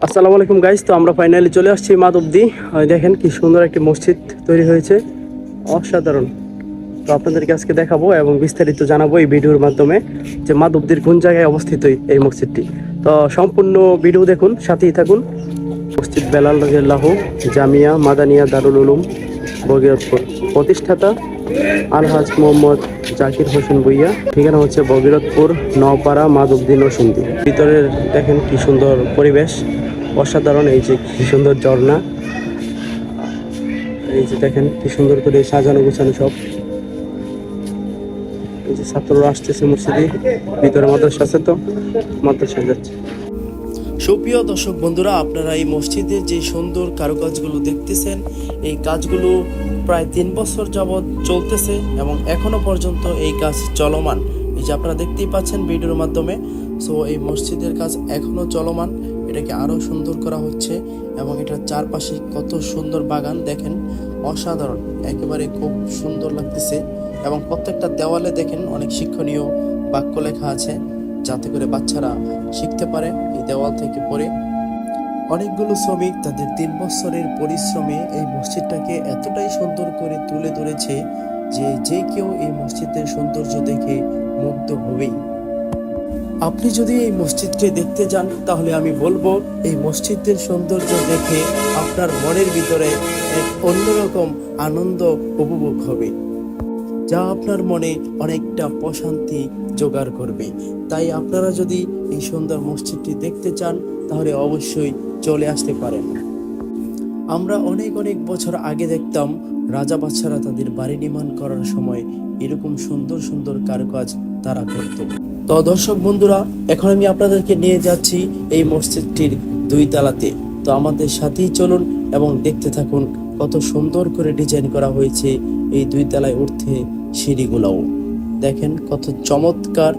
আসসালামু আলাইকুম গাইস। তো আমরা ফাইনালি চলে আসছি মাধবদী। দেখেন কি সুন্দর একটি মসজিদ তৈরি হয়েছে, অসাধারণ। তো আপনাদেরকে আজকে দেখাবো এবং বিস্তারিত জানাবো এই ভিডিওর মাধ্যমে যে মাধবদীর কোন জায়গায় অবস্থিত এই মসজিদটি। তো সম্পূর্ণ ভিডিও দেখুন, সাথেই থাকুন। মসজিদ বেলাল রাদিয়াল্লাহু জামিয়া মাদানিয়া দারুল উলুম বগিরতপুর, প্রতিষ্ঠাতা আলহাজ মোহাম্মদ জাকির হোসেন ভুইয়া। ঠিকানা হচ্ছে বগিরতপুর, নওপাড়া, মাধবদী, নরসিংদী। ভিতরের দেখেন কি সুন্দর পরিবেশ, অসাধারণ। এই যে কি সুন্দর ঝর্ণা, এই যে দেখেন কি সুন্দর করে সাজানো গোছানো সব। এই যে ছাত্ররা আসতেছে মসজিদে, ভিতরে মাদ্রাসা আছে, তো মাদ্রাসায় যাচ্ছে। সুপ্রিয় দর্শক বন্ধুরা, আপনারা এই মসজিদের যে সুন্দর কারুকাজগুলো দেখতেছেন, এই কাজগুলো প্রায় 3 বছর যাবৎ চলতেছে এবং এখনো পর্যন্ত এই কাজ চলমান। এই যে আপনারা দেখতেই পাচ্ছেন ভিডিওর মাধ্যমে। সো এই মসজিদের কাজ এখনো চলমান, এটাকে আরো সুন্দর করা হচ্ছে এবং এটার চারপাশে কত সুন্দর বাগান দেখেন, অসাধারণ, একেবারে খুব সুন্দর লাগতেছে। এবং প্রত্যেকটা দেওয়ালে দেখেন অনেক শিক্ষণীয় বাক্য লেখা আছে, যাতে করে বাচ্চারা শিখতে পারে এই দেওয়াল থেকে পড়ে। অনেকগুলো শ্রমিক তাদের 3 বছরের পরিশ্রমে এই মসজিদটাকে এতটাই সুন্দর করে তুলে ধরেছে যে যে কেউ এই মসজিদের সৌন্দর্য দেখে মুগ্ধ হবেই। আপনি যদি এই মসজিদকে দেখতে যান, তাহলে আমি বলবো এই মসজিদের সৌন্দর্য দেখে আপনার মনের ভিতরে এক অন্যরকম আনন্দ উপভোগ হবে, যা আপনার মনে অনেকটা প্রশান্তি জোগাড় করবে। তাই আপনারা যদি এই সুন্দর মসজিদটি দেখতে চান, তাহলে অবশ্যই চলে আসতে পারেন। আমরা অনেক অনেক বছর আগে দেখতাম রাজা বাদশারা তাদের বাড়ি নির্মাণ করার সময় এরকম সুন্দর সুন্দর কারুকাজ তারা করত। তো দর্শক বন্ধুরা, এখন আমি আপনাদেরকে নিয়ে যাচ্ছি এই মসজিদটির 2 তলাতে। তো আমাদের সাথেই চলুন এবং দেখতে থাকুন কত সুন্দর করে ডিজাইন করা হয়েছে এই 2 তলায় উঠতে সিঁড়িগুলোও। দেখেন কত চমৎকার,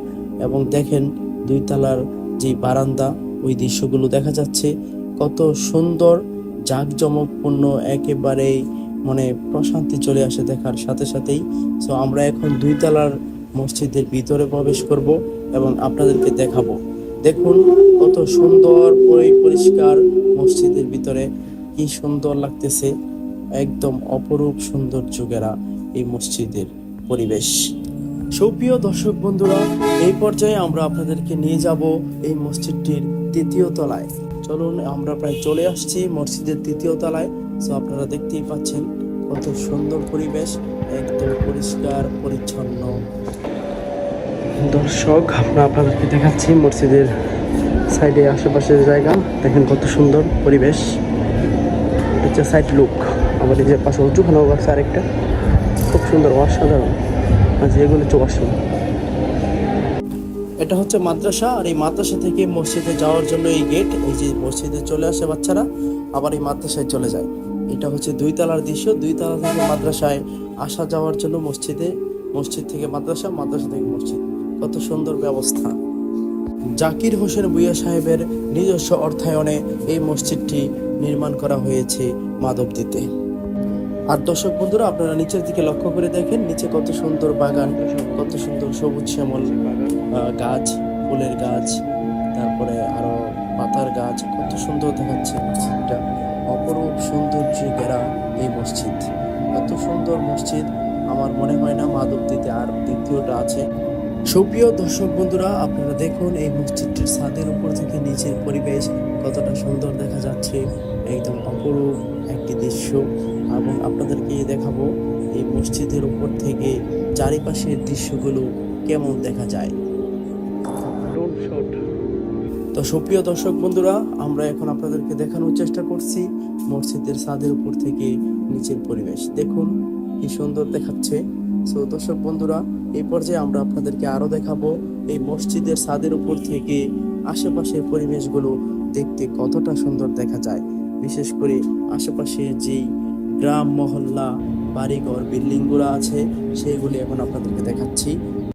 এবং দেখেন 2 তলার যে বারান্দা, ওই দৃশ্যগুলো দেখা যাচ্ছে কত সুন্দর, জাঁকজমকপূর্ণ, একেবারেই মনে প্রশান্তি চলে আসে দেখার সাথে সাথেই। সো আমরা এখন 2 তলার মসজিদের ভিতরে প্রবেশ করব এবং আপনাদেরকে দেখাবো। দেখুন কত সুন্দর পরিষ্কার মসজিদের ভিতরে, কি সুন্দর লাগতেছে, একদম অপরূপ সৌন্দর্য ঘেরা এই মসজিদের পরিবেশ। সুপ্রিয় দর্শক বন্ধুরা, এই পর্যায়ে আমরা আপনাদেরকে নিয়ে যাব এই মসজিদটির 3য় তলায়। চলুন, আমরা প্রায় চলে আসছি মসজিদের 3য় তলায়। সো আপনারা দেখতেই পাচ্ছেন কত সুন্দর পরিবেশ, একদম পরিষ্কার পরিচ্ছন্ন। দর্শক, আমরা আপনাদেরকে দেখাচ্ছি মসজিদের সাইডে আশেপাশের জায়গা, দেখেন কত সুন্দর পরিবেশ। হচ্ছে সাইড লুক। আবার এই যে পাশে উঁচুখানাও গাছ আরেকটা, খুব সুন্দর, অসাধারণ। আজ এগুলো চোখাশো। এটা হচ্ছে মাদ্রাসা, আর এই মাদ্রাসা থেকে মসজিদে যাওয়ার জন্য এই গেট। এই যে মসজিদে চলে আসে বাচ্চারা, আবার এই মাদ্রাসায় চলে যায়। এটা হচ্ছে 2 তলার দৃশ্য। 2 তলা থেকে মাদ্রাসায় আসা যাওয়ার জন্য মসজিদে, মসজিদ থেকে মাদ্রাসা, মাদ্রাসা থেকে মসজিদ, কত সুন্দর ব্যবস্থা। জাকির হোসেন ভুইয়া সাহেবের নিজস্ব অর্থায়নে এই মসজিদটি নির্মাণ করা হয়েছে মাধবদীতে। আর দর্শক বন্ধুরা, আপনারা নিচের দিকে লক্ষ্য করে দেখেন, নিচে কত সুন্দর বাগান, কত সুন্দর সবুজ শ্যামল গাছ, ফুলের গাছ, তারপরে আরো পাতার গাছ, কত সুন্দর দেখাচ্ছে মসজিদটা। অপরূপ সৌন্দর্য ঘেরা এই মসজিদ, এত সুন্দর মসজিদ আমার মনে হয় না মাধবদীতে আর দ্বিতীয়টা আছে। সুপ্রিয় দর্শক বন্ধুরা, আপনারা দেখুন এই মসজিদটির ছাদের উপর থেকে নিচের পরিবেশ কতটা সুন্দর দেখা যাচ্ছে, একদম অপরূপ একটি দৃশ্য। এবং আপনাদেরকে দেখাবো এই মসজিদের উপর থেকে চারিপাশের দৃশ্যগুলো কেমন দেখা যায়। তো সুপ্রিয় দর্শক বন্ধুরা, আমরা এখন আপনাদেরকে দেখানোর চেষ্টা করছি মসজিদের ছাদের উপর থেকে নিচের পরিবেশ। দেখুন কি সুন্দর দেখাচ্ছে। সো দর্শক বন্ধুরা, এই পর্যায়ে আমরা আপনাদেরকে আরো দেখাবো এই মসজিদের ছাদের উপর থেকে আশেপাশের পরিবেশগুলো দেখতে কতটা সুন্দর দেখা যায়। বিশেষ করে আশেপাশে যেই গ্রাম মহল্লা বাড়িঘর বিল্ডিংগুলো আছে, সেইগুলি এখন আপনাদেরকে দেখাচ্ছি।